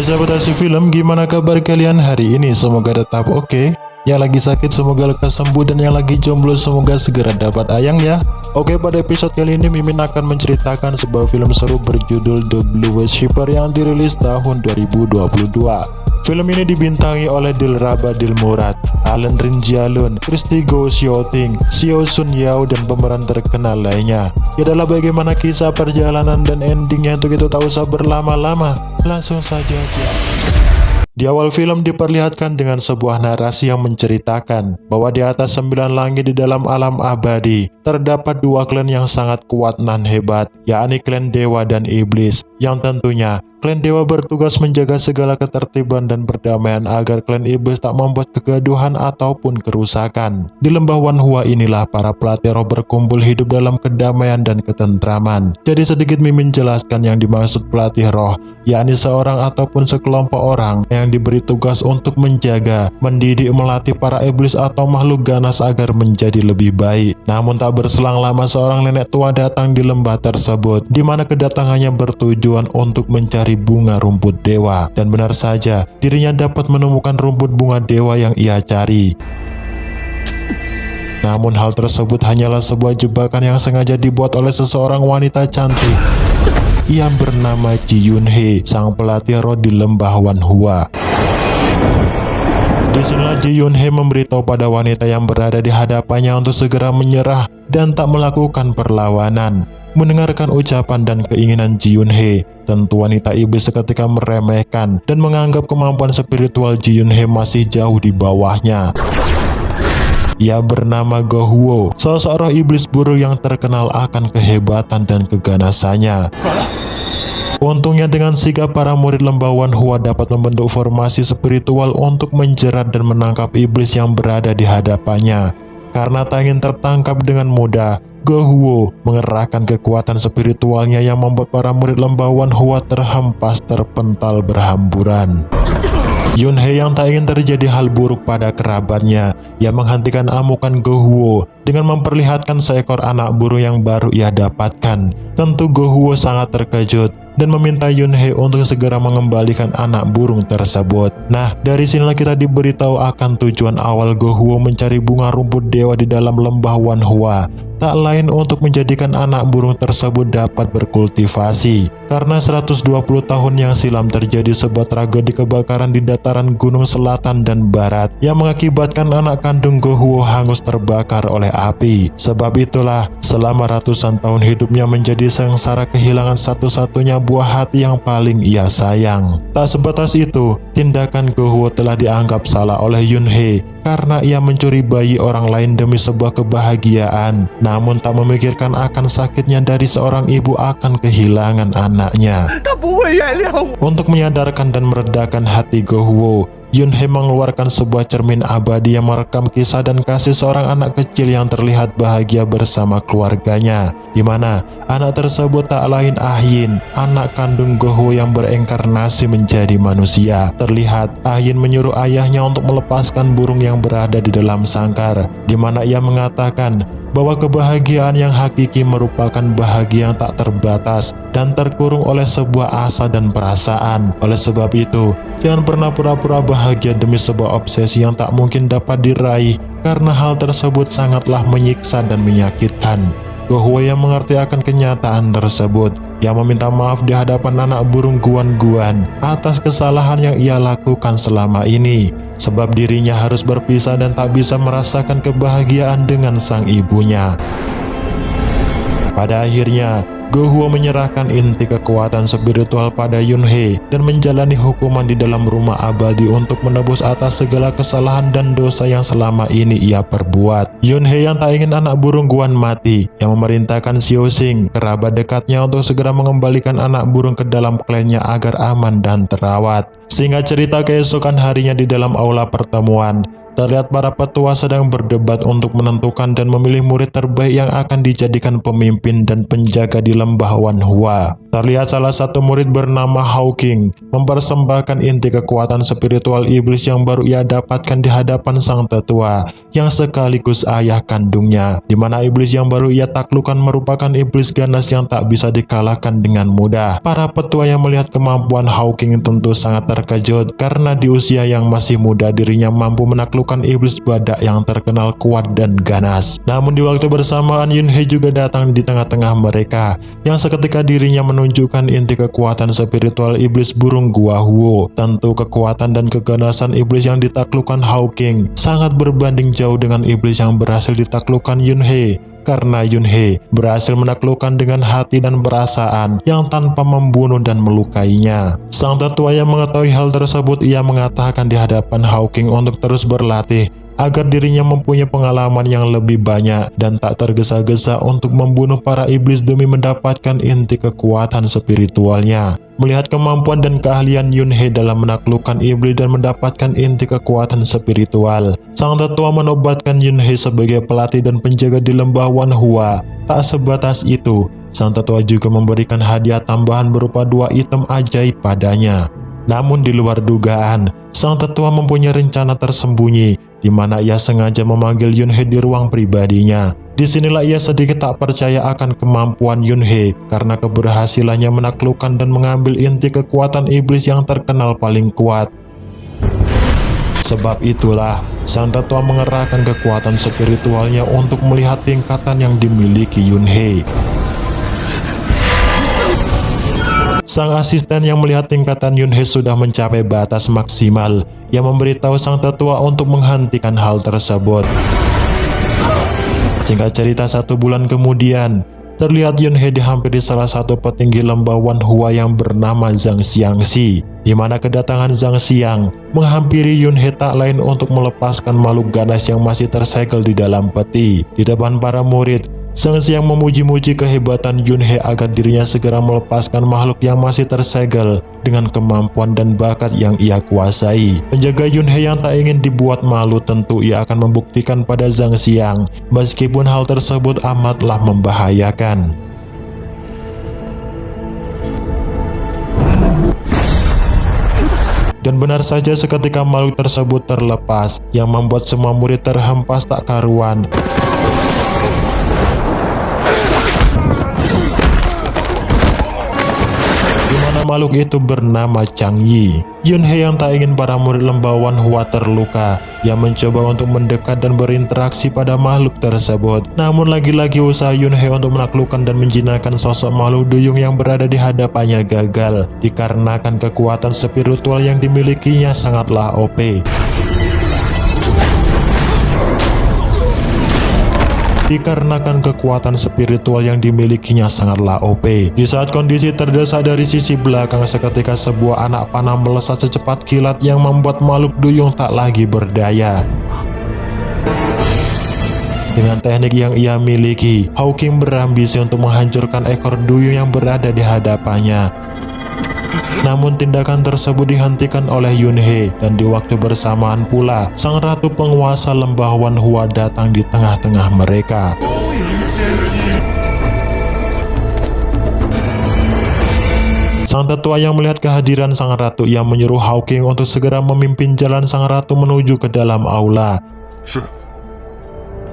sahabat Asy Film, gimana kabar kalian hari ini? Semoga tetap oke. Yang lagi sakit semoga lekas sembuh, dan yang lagi jomblo semoga segera dapat ayang ya. Oke, pada episode kali ini Mimin akan menceritakan sebuah film seru berjudul The Bluest Shipper yang dirilis tahun 2022. Film ini dibintangi oleh Dilraba Dilmurad, Alan Rinjialun, Christy Go Xiaoting, Xiao Sun Yao, dan pemeran terkenal lainnya. Ya adalah bagaimana kisah perjalanan dan endingnya, untuk itu tak usah berlama-lama, langsung saja siap. Di awal film diperlihatkan dengan sebuah narasi yang menceritakan bahwa di atas 9 langit di dalam alam abadi terdapat dua klan yang sangat kuat nan hebat, yakni klan dewa dan iblis, yang tentunya klan dewa bertugas menjaga segala ketertiban dan perdamaian agar klan iblis tak membuat kegaduhan ataupun kerusakan. Di lembah Wanhua inilah para pelatih roh berkumpul hidup dalam kedamaian dan ketentraman. Jadi sedikit Mimin jelaskan yang dimaksud pelatih roh, yakni seorang ataupun sekelompok orang yang diberi tugas untuk menjaga, mendidik, melatih para iblis atau makhluk ganas agar menjadi lebih baik. Namun tak berselang lama seorang nenek tua datang di lembah tersebut, di mana kedatangannya bertujuan untuk mencari bunga rumput dewa. Dan benar saja, dirinya dapat menemukan rumput bunga dewa yang ia cari. Namun hal tersebut hanyalah sebuah jebakan yang sengaja dibuat oleh seseorang wanita cantik. Ia bernama Ji Yunhee, sang pelatih roh di lembah Wanhua. Disinilah Ji Yunhee memberitahu pada wanita yang berada di hadapannya untuk segera menyerah dan tak melakukan perlawanan. Mendengarkan ucapan dan keinginan Ji Yunhee, tentu wanita iblis seketika meremehkan dan menganggap kemampuan spiritual Ji Yunhee masih jauh di bawahnya. Ia bernama Gohuo, seorang iblis buruk yang terkenal akan kehebatan dan keganasannya. Untungnya dengan sigap para murid lembah Wanhua dapat membentuk formasi spiritual untuk menjerat dan menangkap iblis yang berada di hadapannya. Karena tak ingin tertangkap dengan mudah, Gohuo mengerahkan kekuatan spiritualnya yang membuat para murid lembah Wanhua terhempas terpental berhamburan. Yunhee yang tak ingin terjadi hal buruk pada kerabatnya, ia menghentikan amukan Gohuo dengan memperlihatkan seekor anak burung yang baru ia dapatkan. Tentu Gohuo sangat terkejut dan meminta Yunhee untuk segera mengembalikan anak burung tersebut. Nah, dari sinilah kita diberitahu akan tujuan awal Gohuo mencari bunga rumput dewa di dalam lembah Wanhua. Tak lain untuk menjadikan anak burung tersebut dapat berkultivasi. Karena 120 tahun yang silam terjadi sebuah tragedi kebakaran di dataran gunung selatan dan barat yang mengakibatkan anak kandung Gohuo hangus terbakar oleh api. Sebab itulah selama ratusan tahun hidupnya menjadi sengsara kehilangan satu-satunya buah hati yang paling ia sayang. Tak sebatas itu, tindakan Gohuo telah dianggap salah oleh Yunhee karena ia mencuri bayi orang lain demi sebuah kebahagiaan, namun tak memikirkan akan sakitnya dari seorang ibu akan kehilangan anaknya. Untuk menyadarkan dan meredakan hati Gohuo, Yunhee mengeluarkan sebuah cermin abadi yang merekam kisah dan kasih seorang anak kecil yang terlihat bahagia bersama keluarganya, di mana anak tersebut tak lain Ahyin, anak kandung Gohuo yang bereinkarnasi menjadi manusia. Terlihat Ahyin menyuruh ayahnya untuk melepaskan burung yang berada di dalam sangkar, di mana ia mengatakan bahwa kebahagiaan yang hakiki merupakan bahagia yang tak terbatas dan terkurung oleh sebuah asa dan perasaan. Oleh sebab itu, jangan pernah pura-pura bahagia demi sebuah obsesi yang tak mungkin dapat diraih, karena hal tersebut sangatlah menyiksa dan menyakitkan. Gohuo yang mengerti akan kenyataan tersebut, ia meminta maaf di hadapan anak burung Guan-Guan atas kesalahan yang ia lakukan selama ini, sebab dirinya harus berpisah dan tak bisa merasakan kebahagiaan dengan sang ibunya. Pada akhirnya, Gohuo menyerahkan inti kekuatan spiritual pada Yunhee dan menjalani hukuman di dalam rumah abadi untuk menebus atas segala kesalahan dan dosa yang selama ini ia perbuat. Yunhee yang tak ingin anak burung Guan mati, yang memerintahkan Xiao Xing, kerabat dekatnya, untuk segera mengembalikan anak burung ke dalam klannya agar aman dan terawat. Singkat cerita, keesokan harinya di dalam aula pertemuan, terlihat para petua sedang berdebat untuk menentukan dan memilih murid terbaik yang akan dijadikan pemimpin dan penjaga di lembah Wanhua. Terlihat salah satu murid bernama Hawking mempersembahkan inti kekuatan spiritual iblis yang baru ia dapatkan di hadapan sang tetua yang sekaligus ayah kandungnya, di mana iblis yang baru ia taklukkan merupakan iblis ganas yang tak bisa dikalahkan dengan mudah. Para petua yang melihat kemampuan Hawking tentu sangat terkejut karena di usia yang masih muda dirinya mampu menaklukkan iblis badak yang terkenal kuat dan ganas. Namun di waktu bersamaan Yunhei juga datang di tengah-tengah mereka yang seketika dirinya menunjukkan inti kekuatan spiritual iblis burung gua Huo. Tentu kekuatan dan keganasan iblis yang ditaklukkan Hawking sangat berbanding jauh dengan iblis yang berhasil ditaklukkan Yunhei, karena Yunhei berhasil menaklukkan dengan hati dan perasaan yang tanpa membunuh dan melukainya. Sang tetua yang mengetahui hal tersebut, ia mengatakan di hadapan Hawking untuk terus berlatih agar dirinya mempunyai pengalaman yang lebih banyak dan tak tergesa-gesa untuk membunuh para iblis demi mendapatkan inti kekuatan spiritualnya. Melihat kemampuan dan keahlian Yunhei dalam menaklukkan iblis dan mendapatkan inti kekuatan spiritual, sang tetua menobatkan Yunhei sebagai pelatih dan penjaga di lembah Wanhua. Tak sebatas itu, sang tetua juga memberikan hadiah tambahan berupa 2 item ajaib padanya. Namun di luar dugaan, sang tetua mempunyai rencana tersembunyi di mana ia sengaja memanggil Yunhei di ruang pribadinya. Disinilah ia sedikit tak percaya akan kemampuan Yunhei karena keberhasilannya menaklukkan dan mengambil inti kekuatan iblis yang terkenal paling kuat. Sebab itulah, sang tetua mengerahkan kekuatan spiritualnya untuk melihat tingkatan yang dimiliki Yunhei. Sang asisten yang melihat tingkatan Yunhei sudah mencapai batas maksimal. Ia memberitahu sang tetua untuk menghentikan hal tersebut. Singkat cerita, 1 bulan kemudian, terlihat Yunhei dihampiri salah satu petinggi lembah Wanhua yang bernama Zhang Xiangxi, di mana kedatangan Zhang Xiang menghampiri Yunhei tak lain untuk melepaskan makhluk ganas yang masih tersegel di dalam peti. Di depan para murid, Zhang Xiang memuji-muji kehebatan Yunhei agar dirinya segera melepaskan makhluk yang masih tersegel dengan kemampuan dan bakat yang ia kuasai. Penjaga Yunhei yang tak ingin dibuat malu tentu ia akan membuktikan pada Zhang Xiang, meskipun hal tersebut amatlah membahayakan. Dan benar saja seketika makhluk tersebut terlepas, yang membuat semua murid terhempas tak karuan. Makhluk itu bernama Chang Yi. Yunhei yang tak ingin para murid lembah Wanhua terluka, ia mencoba untuk mendekat dan berinteraksi pada makhluk tersebut. Namun lagi-lagi usaha Yunhei untuk menaklukkan dan menjinakkan sosok makhluk duyung yang berada di hadapannya gagal, dikarenakan kekuatan spiritual yang dimilikinya sangatlah OP. Dikarenakan kekuatan spiritual yang dimilikinya sangatlah OP. Di saat kondisi terdesak dari sisi belakang, seketika sebuah anak panah melesat secepat kilat yang membuat makhluk duyung tak lagi berdaya. Dengan teknik yang ia miliki, Hawking berambisi untuk menghancurkan ekor duyung yang berada di hadapannya. Namun tindakan tersebut dihentikan oleh Yunhei, dan di waktu bersamaan pula sang ratu penguasa lembah Wanhua datang di tengah-tengah mereka. Sang tetua yang melihat kehadiran sang ratu, ia menyuruh Hawking untuk segera memimpin jalan sang ratu menuju ke dalam aula.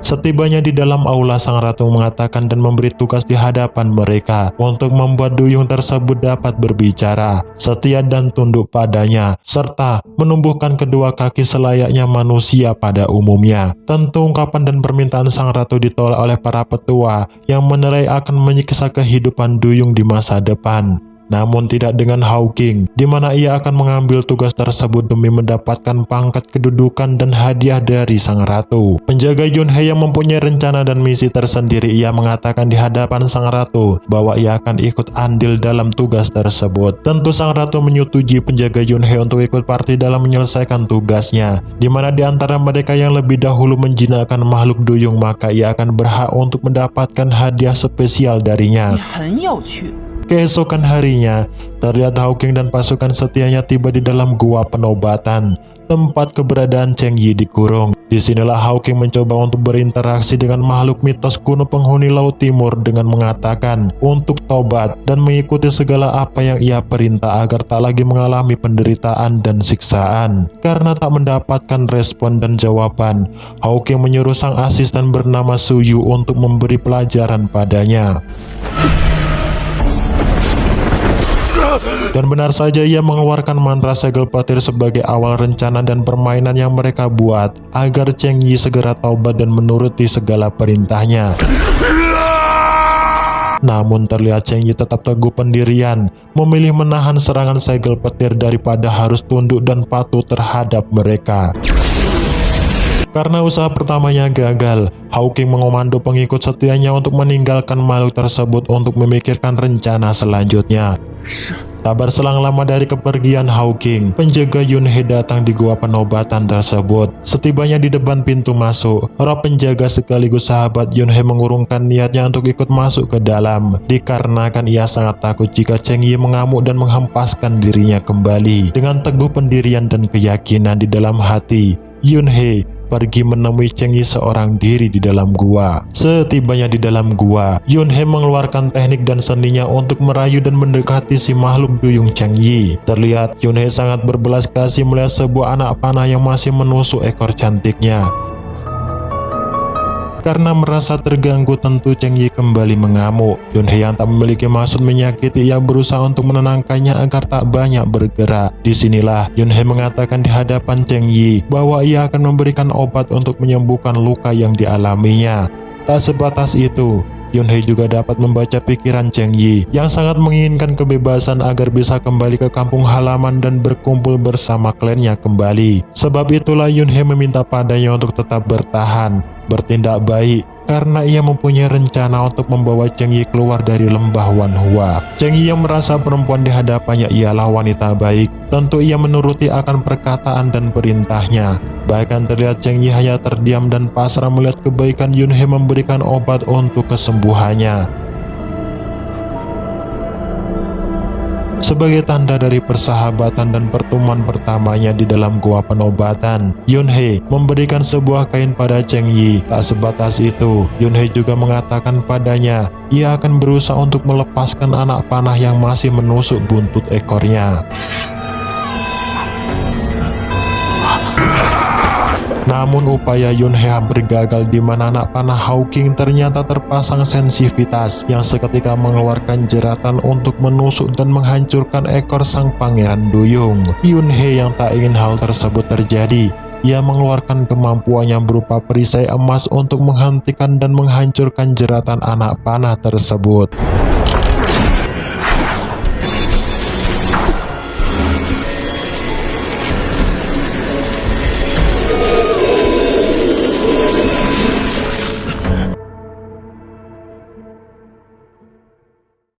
Setibanya di dalam aula, sang ratu mengatakan dan memberi tugas di hadapan mereka untuk membuat duyung tersebut dapat berbicara, setia dan tunduk padanya, serta menumbuhkan kedua kaki selayaknya manusia pada umumnya. Tentu ungkapan dan permintaan sang ratu ditolak oleh para petua yang menilai akan menyiksa kehidupan duyung di masa depan. Namun tidak dengan Hawking, di mana ia akan mengambil tugas tersebut demi mendapatkan pangkat kedudukan dan hadiah dari sang ratu. Penjaga Yunhei yang mempunyai rencana dan misi tersendiri, ia mengatakan di hadapan sang ratu bahwa ia akan ikut andil dalam tugas tersebut. Tentu sang ratu menyetujui penjaga Yunhei untuk ikut parti dalam menyelesaikan tugasnya, di mana di antara mereka yang lebih dahulu menjinakkan makhluk duyung, maka ia akan berhak untuk mendapatkan hadiah spesial darinya. Keesokan harinya, terlihat Hawking dan pasukan setianya tiba di dalam gua penobatan, tempat keberadaan Cheng Yi dikurung. Disinilah Hawking mencoba untuk berinteraksi dengan makhluk mitos kuno penghuni Laut Timur dengan mengatakan untuk tobat dan mengikuti segala apa yang ia perintah agar tak lagi mengalami penderitaan dan siksaan. Karena tak mendapatkan respon dan jawaban, Hawking menyuruh sang asisten bernama Suyu untuk memberi pelajaran padanya. Dan benar saja ia mengeluarkan mantra segel petir sebagai awal rencana dan permainan yang mereka buat agar Cheng Yi segera taubat dan menuruti segala perintahnya. Namun terlihat Cheng Yi tetap teguh pendirian, memilih menahan serangan segel petir daripada harus tunduk dan patuh terhadap mereka. Karena usaha pertamanya gagal, Hawking mengomando pengikut setianya untuk meninggalkan makhluk tersebut untuk memikirkan rencana selanjutnya. Tak berselang lama dari kepergian Hawking, penjaga Yunhei datang di gua penobatan tersebut. Setibanya di depan pintu masuk, para penjaga sekaligus sahabat Yunhei mengurungkan niatnya untuk ikut masuk ke dalam, dikarenakan ia sangat takut jika Cheng Yi mengamuk dan menghempaskan dirinya kembali. Dengan teguh pendirian dan keyakinan di dalam hati, Yunhei pergi menemui Cheng Yi seorang diri di dalam gua. Setibanya di dalam gua, Yunhei mengeluarkan teknik dan seninya untuk merayu dan mendekati si makhluk duyung Cheng Yi. Terlihat Yunhei sangat berbelas kasih melihat sebuah anak panah yang masih menusuk ekor cantiknya. Karena merasa terganggu, tentu Cheng Yi kembali mengamuk. Yunhei yang tak memiliki maksud menyakiti, ia berusaha untuk menenangkannya agar tak banyak bergerak. Disinilah Yunhei mengatakan di hadapan Cheng Yi bahwa ia akan memberikan obat untuk menyembuhkan luka yang dialaminya. Tak sebatas itu, Yunhei juga dapat membaca pikiran Cheng Yi yang sangat menginginkan kebebasan agar bisa kembali ke kampung halaman dan berkumpul bersama klannya kembali. Sebab itulah Yunhei meminta padanya untuk tetap bertahan, bertindak baik, karena ia mempunyai rencana untuk membawa Cheng Yi keluar dari lembah Wanhua. Cheng Yi yang merasa perempuan di hadapannya ialah wanita baik, tentu ia menuruti akan perkataan dan perintahnya. Bahkan terlihat Cheng Yi hanya terdiam dan pasrah melihat kebaikan Yunhei memberikan obat untuk kesembuhannya. Sebagai tanda dari persahabatan dan pertemuan pertamanya di dalam gua penobatan, Yunhei memberikan sebuah kain pada Cheng Yi. Tak sebatas itu, Yunhei juga mengatakan padanya ia akan berusaha untuk melepaskan anak panah yang masih menusuk buntut ekornya. Namun upaya Yunhei hampir gagal, di mana anak panah Hawking ternyata terpasang sensitivitas yang seketika mengeluarkan jeratan untuk menusuk dan menghancurkan ekor sang pangeran duyung. Yunhei yang tak ingin hal tersebut terjadi, ia mengeluarkan kemampuannya berupa perisai emas untuk menghentikan dan menghancurkan jeratan anak panah tersebut.